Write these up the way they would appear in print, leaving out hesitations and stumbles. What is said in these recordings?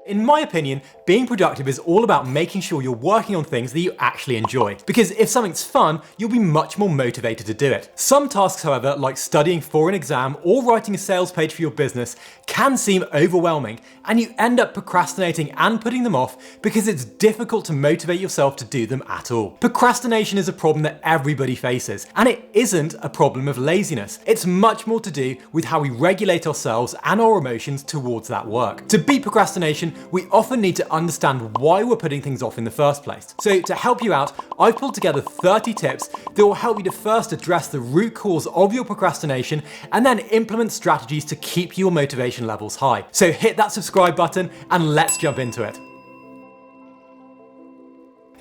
In my opinion, being productive is all about making sure you're working on things that you actually enjoy. Because if something's fun, you'll be much more motivated to do it. Some tasks, however, like studying for an exam or writing a sales page for your business, can seem overwhelming, and you end up procrastinating and putting them off because it's difficult to motivate yourself to do them at all. Procrastination is a problem that everybody faces, and it isn't a problem of laziness. It's much more to do with how we regulate ourselves and our emotions towards that work. To beat procrastination, we often need to understand why we're putting things off in the first place. So to help you out, I've pulled together 30 tips that will help you to first address the root cause of your procrastination and then implement strategies to keep your motivation levels high. So hit that subscribe button and let's jump into it.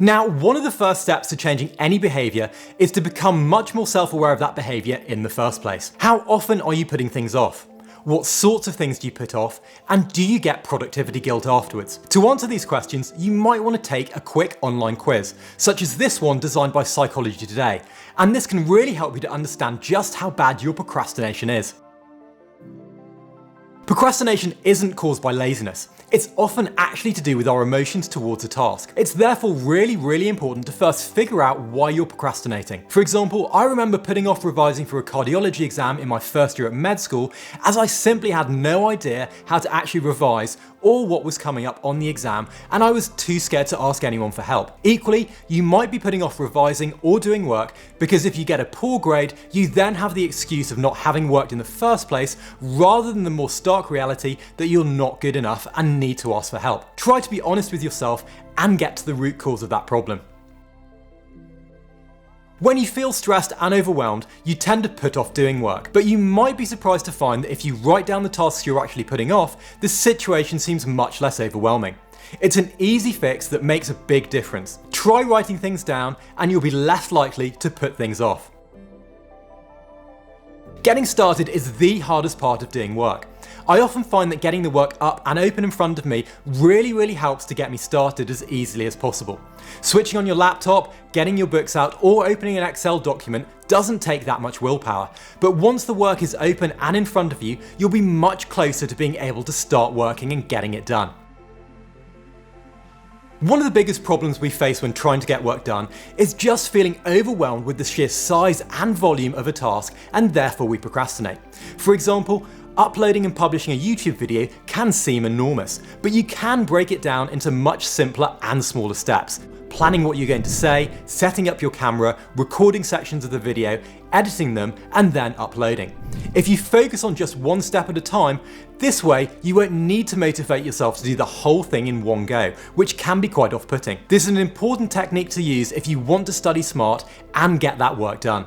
Now, one of the first steps to changing any behavior is to become much more self-aware of that behavior in the first place. How often are you putting things off? What sorts of things do you put off? And do you get productivity guilt afterwards? To answer these questions, you might want to take a quick online quiz, such as this one designed by Psychology Today. And this can really help you to understand just how bad your procrastination is. Procrastination isn't caused by laziness. It's often actually to do with our emotions towards a task. It's therefore really important to first figure out why you're procrastinating. For example, I remember putting off revising for a cardiology exam in my first year at med school as I simply had no idea how to actually revise or what was coming up on the exam, and I was too scared to ask anyone for help. Equally, you might be putting off revising or doing work because if you get a poor grade, you then have the excuse of not having worked in the first place rather than the more stark reality that you're not good enough and need to ask for help. Try to be honest with yourself and get to the root cause of that problem. When you feel stressed and overwhelmed, you tend to put off doing work, but you might be surprised to find that if you write down the tasks you're actually putting off, the situation seems much less overwhelming. It's an easy fix that makes a big difference. Try writing things down and you'll be less likely to put things off. Getting started is the hardest part of doing work. I often find that getting the work up and open in front of me really helps to get me started as easily as possible. Switching on your laptop, getting your books out, or opening an Excel document doesn't take that much willpower. But once the work is open and in front of you, you'll be much closer to being able to start working and getting it done. One of the biggest problems we face when trying to get work done is just feeling overwhelmed with the sheer size and volume of a task, and therefore we procrastinate. For example, uploading and publishing a YouTube video can seem enormous, but you can break it down into much simpler and smaller steps. Planning what you're going to say, setting up your camera, recording sections of the video, editing them, and then uploading. If you focus on just one step at a time, this way you won't need to motivate yourself to do the whole thing in one go, which can be quite off-putting. This is an important technique to use if you want to study smart and get that work done.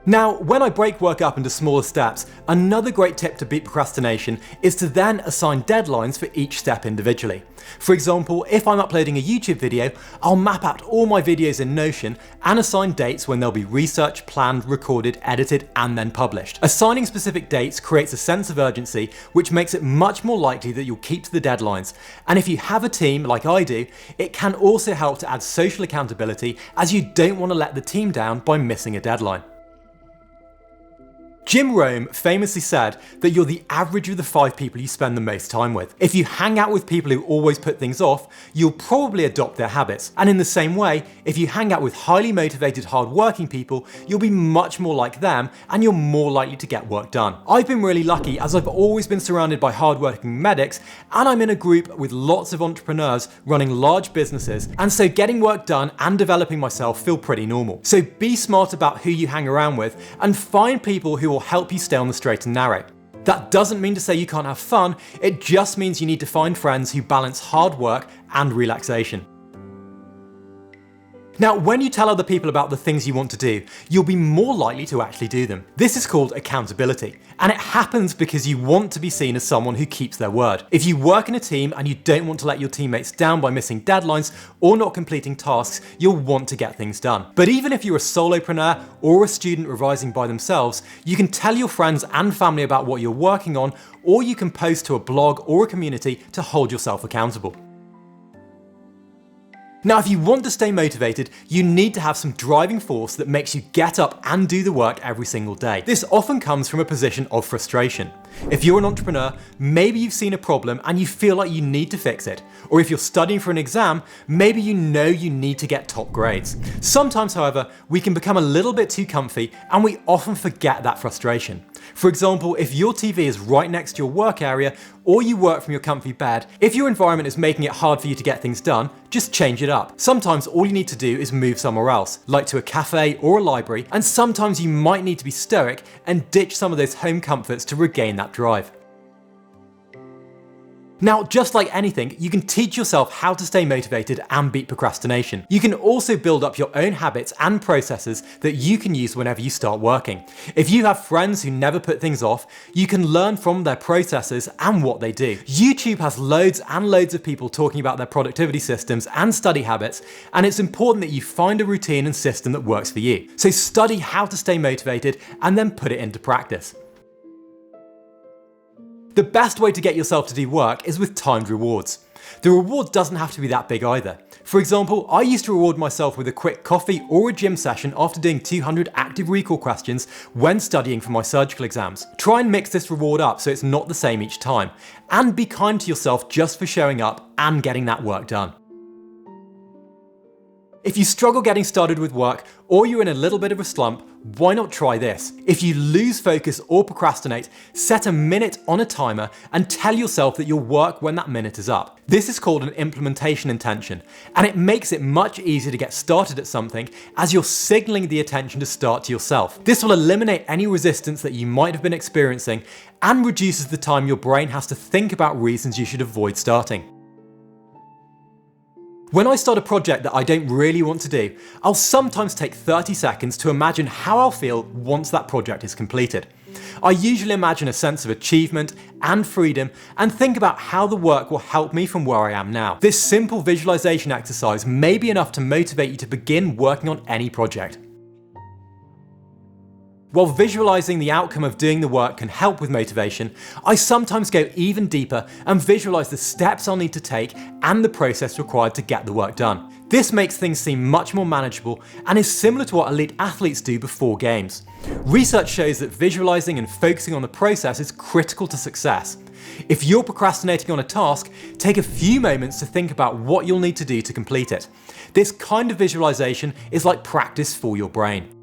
Now, when I break work up into smaller steps, another great tip to beat procrastination is to then assign deadlines for each step individually. For example, if I'm uploading a YouTube video, I'll map out all my videos in Notion and assign dates when they'll be researched, planned, recorded, edited, and then published. Assigning specific dates creates a sense of urgency, which makes it much more likely that you'll keep to the deadlines. And if you have a team, like I do, it can also help to add social accountability, as you don't want to let the team down by missing a deadline. Jim Rohn famously said that you're the average of the 5 people you spend the most time with. If you hang out with people who always put things off, you'll probably adopt their habits. And in the same way, if you hang out with highly motivated, hard-working people, you'll be much more like them and you're more likely to get work done. I've been really lucky as I've always been surrounded by hard-working medics, and I'm in a group with lots of entrepreneurs running large businesses, and so getting work done and developing myself feel pretty normal. So be smart about who you hang around with and find people who will help you stay on the straight and narrow. That doesn't mean to say you can't have fun, it just means you need to find friends who balance hard work and relaxation. Now, when you tell other people about the things you want to do, you'll be more likely to actually do them. This is called accountability, and it happens because you want to be seen as someone who keeps their word. If you work in a team and you don't want to let your teammates down by missing deadlines or not completing tasks, you'll want to get things done. But even if you're a solopreneur or a student revising by themselves, you can tell your friends and family about what you're working on, or you can post to a blog or a community to hold yourself accountable. Now, if you want to stay motivated, you need to have some driving force that makes you get up and do the work every single day. This often comes from a position of frustration. If you're an entrepreneur, maybe you've seen a problem and you feel like you need to fix it. Or if you're studying for an exam, maybe you know you need to get top grades. Sometimes, however, we can become a little bit too comfy and we often forget that frustration. For example, if your TV is right next to your work area or you work from your comfy bed, if your environment is making it hard for you to get things done, just change it up. Sometimes all you need to do is move somewhere else, like to a cafe or a library, and sometimes you might need to be stoic and ditch some of those home comforts to regain that drive. Now, just like anything, you can teach yourself how to stay motivated and beat procrastination. You can also build up your own habits and processes that you can use whenever you start working. If you have friends who never put things off, you can learn from their processes and what they do. YouTube has loads and loads of people talking about their productivity systems and study habits, and it's important that you find a routine and system that works for you. So study how to stay motivated and then put it into practice. The best way to get yourself to do work is with timed rewards. The reward doesn't have to be that big either. For example, I used to reward myself with a quick coffee or a gym session after doing 200 active recall questions when studying for my surgical exams. Try and mix this reward up so it's not the same each time, and be kind to yourself just for showing up and getting that work done. If you struggle getting started with work or you're in a little bit of a slump, why not try this? If you lose focus or procrastinate, set a minute on a timer and tell yourself that you'll work when that minute is up. This is called an implementation intention, and it makes it much easier to get started at something as you're signaling the attention to start to yourself. This will eliminate any resistance that you might have been experiencing and reduces the time your brain has to think about reasons you should avoid starting. When I start a project that I don't really want to do, I'll sometimes take 30 seconds to imagine how I'll feel once that project is completed. I usually imagine a sense of achievement and freedom and think about how the work will help me from where I am now. This simple visualization exercise may be enough to motivate you to begin working on any project. While visualizing the outcome of doing the work can help with motivation, I sometimes go even deeper and visualize the steps I'll need to take and the process required to get the work done. This makes things seem much more manageable and is similar to what elite athletes do before games. Research shows that visualizing and focusing on the process is critical to success. If you're procrastinating on a task, take a few moments to think about what you'll need to do to complete it. This kind of visualization is like practice for your brain.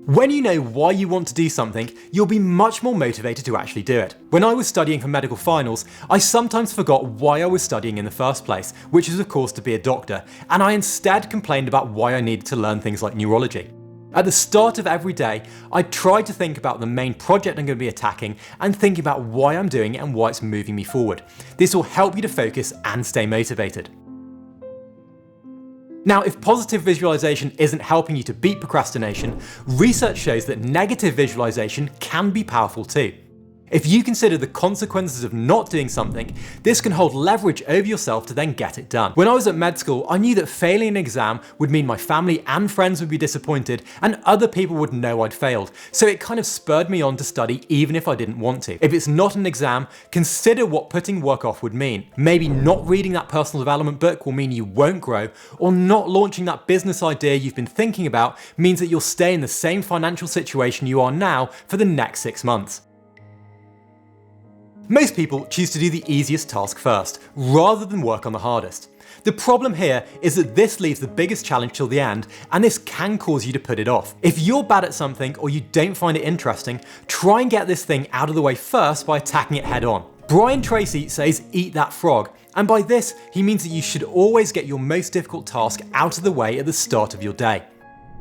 When you know why you want to do something, you'll be much more motivated to actually do it. When I was studying for medical finals, I sometimes forgot why I was studying in the first place, which is of course to be a doctor, and I instead complained about why I needed to learn things like neurology. At the start of every day, I try to think about the main project I'm going to be attacking and think about why I'm doing it and why it's moving me forward. This will help you to focus and stay motivated. Now, if positive visualization isn't helping you to beat procrastination, research shows that negative visualization can be powerful too. If you consider the consequences of not doing something, this can hold leverage over yourself to then get it done. When I was at med school, I knew that failing an exam would mean my family and friends would be disappointed and other people would know I'd failed, so it kind of spurred me on to study even if I didn't want to. If it's not an exam, consider what putting work off would mean. Maybe not reading that personal development book will mean you won't grow, or not launching that business idea you've been thinking about means that you'll stay in the same financial situation you are now for the next 6 months. Most people choose to do the easiest task first, rather than work on the hardest. The problem here is that this leaves the biggest challenge till the end, and this can cause you to put it off. If you're bad at something or you don't find it interesting, try and get this thing out of the way first by attacking it head on. Brian Tracy says eat that frog, and by this he means that you should always get your most difficult task out of the way at the start of your day.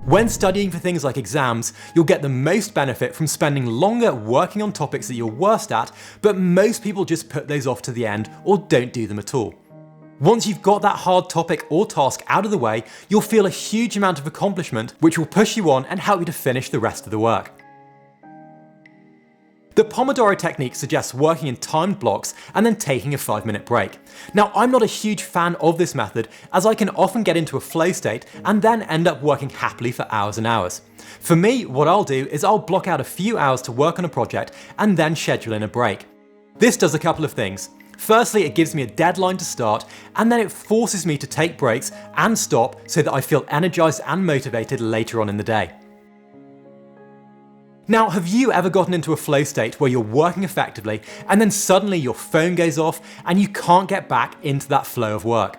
When studying for things like exams, you'll get the most benefit from spending longer working on topics that you're worst at, but most people just put those off to the end or don't do them at all. Once you've got that hard topic or task out of the way, you'll feel a huge amount of accomplishment, which will push you on and help you to finish the rest of the work. The Pomodoro technique suggests working in timed blocks and then taking a 5-minute break. Now, I'm not a huge fan of this method, as I can often get into a flow state and then end up working happily for hours and hours. For me, what I'll do is I'll block out a few hours to work on a project and then schedule in a break. This does a couple of things. Firstly, it gives me a deadline to start, and then it forces me to take breaks and stop so that I feel energized and motivated later on in the day. Now, have you ever gotten into a flow state where you're working effectively and then suddenly your phone goes off and you can't get back into that flow of work?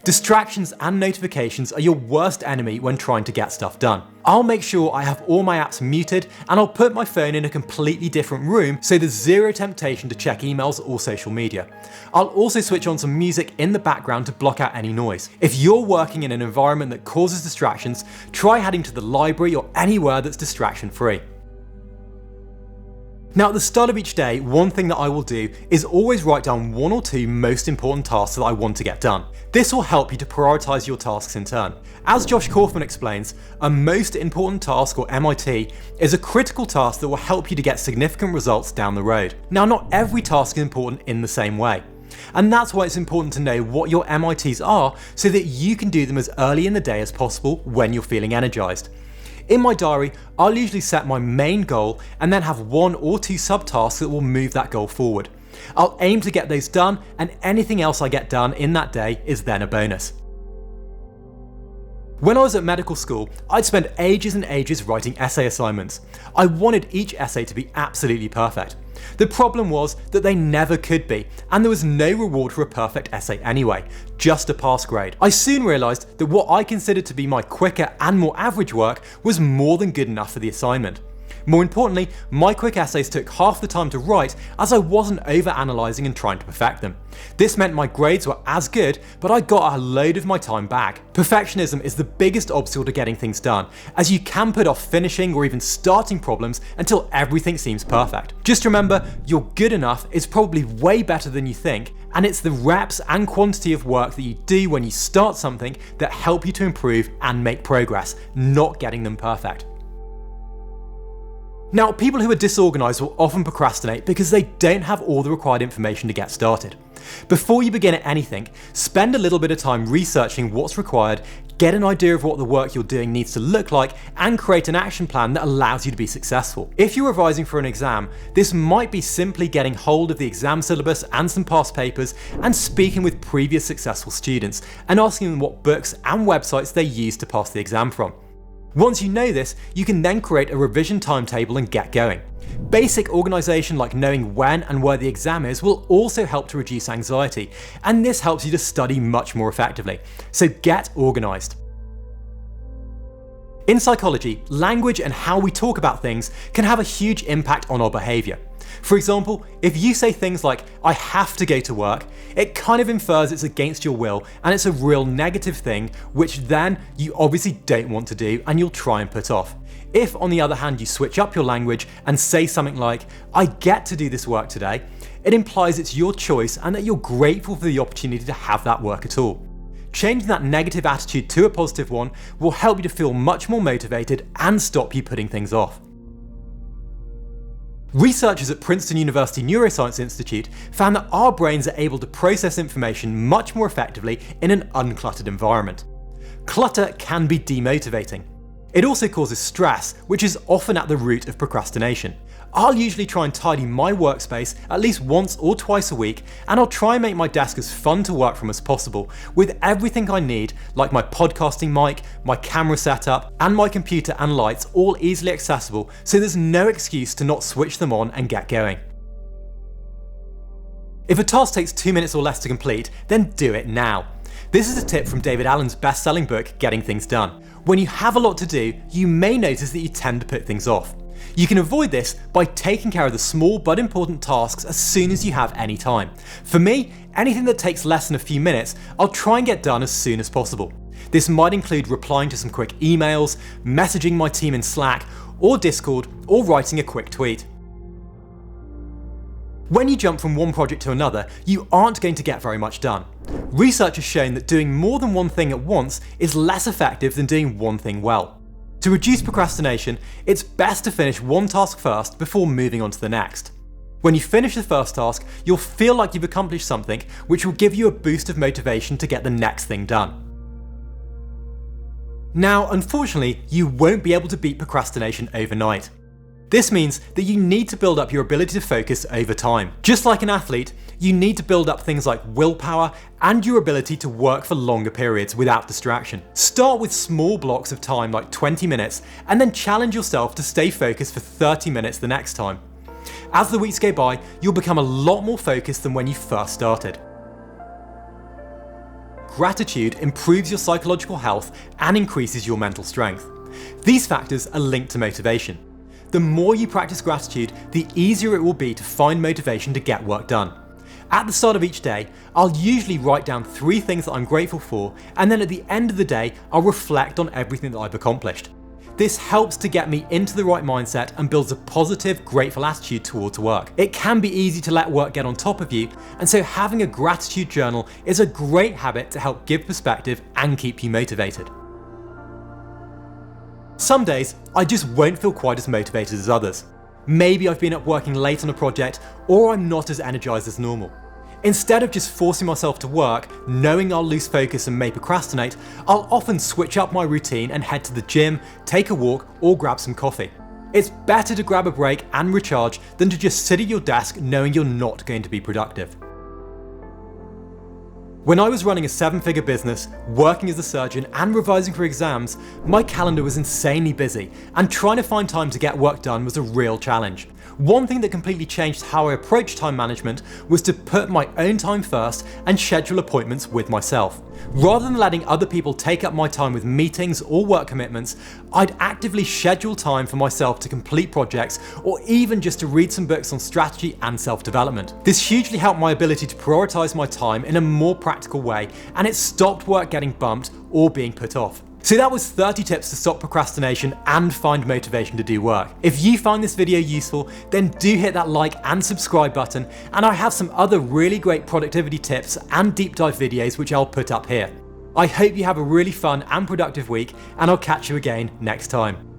Distractions and notifications are your worst enemy when trying to get stuff done. I'll make sure I have all my apps muted and I'll put my phone in a completely different room so there's zero temptation to check emails or social media. I'll also switch on some music in the background to block out any noise. If you're working in an environment that causes distractions, try heading to the library or anywhere that's distraction free. Now, at the start of each day, one thing that I will do is always write down 1 or 2 most important tasks that I want to get done. This will help you to prioritize your tasks in turn. As Josh Kaufman explains, a most important task, or MIT, is a critical task that will help you to get significant results down the road. Now, not every task is important in the same way. And that's why it's important to know what your MITs are so that you can do them as early in the day as possible when you're feeling energized. In my diary, I'll usually set my main goal and then have 1 or 2 subtasks that will move that goal forward. I'll aim to get those done, and anything else I get done in that day is then a bonus. When I was at medical school, I'd spend ages and ages writing essay assignments. I wanted each essay to be absolutely perfect. The problem was that they never could be, and there was no reward for a perfect essay anyway, just a pass grade. I soon realised that what I considered to be my quicker and more average work was more than good enough for the assignment. More importantly, my quick essays took half the time to write as I wasn't over-analysing and trying to perfect them. This meant my grades were as good, but I got a load of my time back. Perfectionism is the biggest obstacle to getting things done, as you can put off finishing or even starting problems until everything seems perfect. Just remember, your good enough is probably way better than you think, and it's the reps and quantity of work that you do when you start something that help you to improve and make progress, not getting them perfect. Now, people who are disorganised will often procrastinate because they don't have all the required information to get started. Before you begin at anything, spend a little bit of time researching what's required, get an idea of what the work you're doing needs to look like, and create an action plan that allows you to be successful. If you're revising for an exam, this might be simply getting hold of the exam syllabus and some past papers and speaking with previous successful students and asking them what books and websites they used to pass the exam from. Once you know this, you can then create a revision timetable and get going. Basic organisation like knowing when and where the exam is will also help to reduce anxiety, and this helps you to study much more effectively. So get organised. In psychology, language and how we talk about things can have a huge impact on our behaviour. For example, if you say things like, "I have to go to work," it kind of infers it's against your will and it's a real negative thing, which then you obviously don't want to do and you'll try and put off. If, on the other hand, you switch up your language and say something like, "I get to do this work today," it implies it's your choice and that you're grateful for the opportunity to have that work at all. Changing that negative attitude to a positive one will help you to feel much more motivated and stop you putting things off. Researchers at Princeton University Neuroscience Institute found that our brains are able to process information much more effectively in an uncluttered environment. Clutter can be demotivating. It also causes stress, which is often at the root of procrastination. I'll usually try and tidy my workspace at least once or twice a week, and I'll try and make my desk as fun to work from as possible, with everything I need, like my podcasting mic, my camera setup, and my computer and lights all easily accessible, so there's no excuse to not switch them on and get going. If a task takes 2 minutes or less to complete, then do it now. This is a tip from David Allen's best-selling book, Getting Things Done. When you have a lot to do, you may notice that you tend to put things off. You can avoid this by taking care of the small but important tasks as soon as you have any time. For me, anything that takes less than a few minutes, I'll try and get done as soon as possible. This might include replying to some quick emails, messaging my team in Slack or Discord, or writing a quick tweet. When you jump from one project to another, you aren't going to get very much done. Research has shown that doing more than one thing at once is less effective than doing one thing well. To reduce procrastination, it's best to finish one task first before moving on to the next. When you finish the first task, you'll feel like you've accomplished something, which will give you a boost of motivation to get the next thing done. Now, unfortunately, you won't be able to beat procrastination overnight. This means that you need to build up your ability to focus over time. Just like an athlete, you need to build up things like willpower and your ability to work for longer periods without distraction. Start with small blocks of time like 20 minutes and then challenge yourself to stay focused for 30 minutes the next time. As the weeks go by, you'll become a lot more focused than when you first started. Gratitude improves your psychological health and increases your mental strength. These factors are linked to motivation. The more you practice gratitude, the easier it will be to find motivation to get work done. At the start of each day, I'll usually write down 3 things that I'm grateful for, and then at the end of the day, I'll reflect on everything that I've accomplished. This helps to get me into the right mindset and builds a positive, grateful attitude towards work. It can be easy to let work get on top of you, and so having a gratitude journal is a great habit to help give perspective and keep you motivated. Some days, I just won't feel quite as motivated as others. Maybe I've been up working late on a project, or I'm not as energized as normal. Instead of just forcing myself to work, knowing I'll lose focus and may procrastinate, I'll often switch up my routine and head to the gym, take a walk, or grab some coffee. It's better to grab a break and recharge than to just sit at your desk knowing you're not going to be productive. When I was running a 7-figure business, working as a surgeon and revising for exams, my calendar was insanely busy, and trying to find time to get work done was a real challenge. One thing that completely changed how I approached time management was to put my own time first and schedule appointments with myself. Rather than letting other people take up my time with meetings or work commitments, I'd actively schedule time for myself to complete projects or even just to read some books on strategy and self-development. This hugely helped my ability to prioritize my time in a more practical way, and it stopped work getting bumped or being put off. So that was 30 tips to stop procrastination and find motivation to do work. If you find this video useful, then do hit that like and subscribe button, and I have some other really great productivity tips and deep dive videos which I'll put up here. I hope you have a really fun and productive week, and I'll catch you again next time.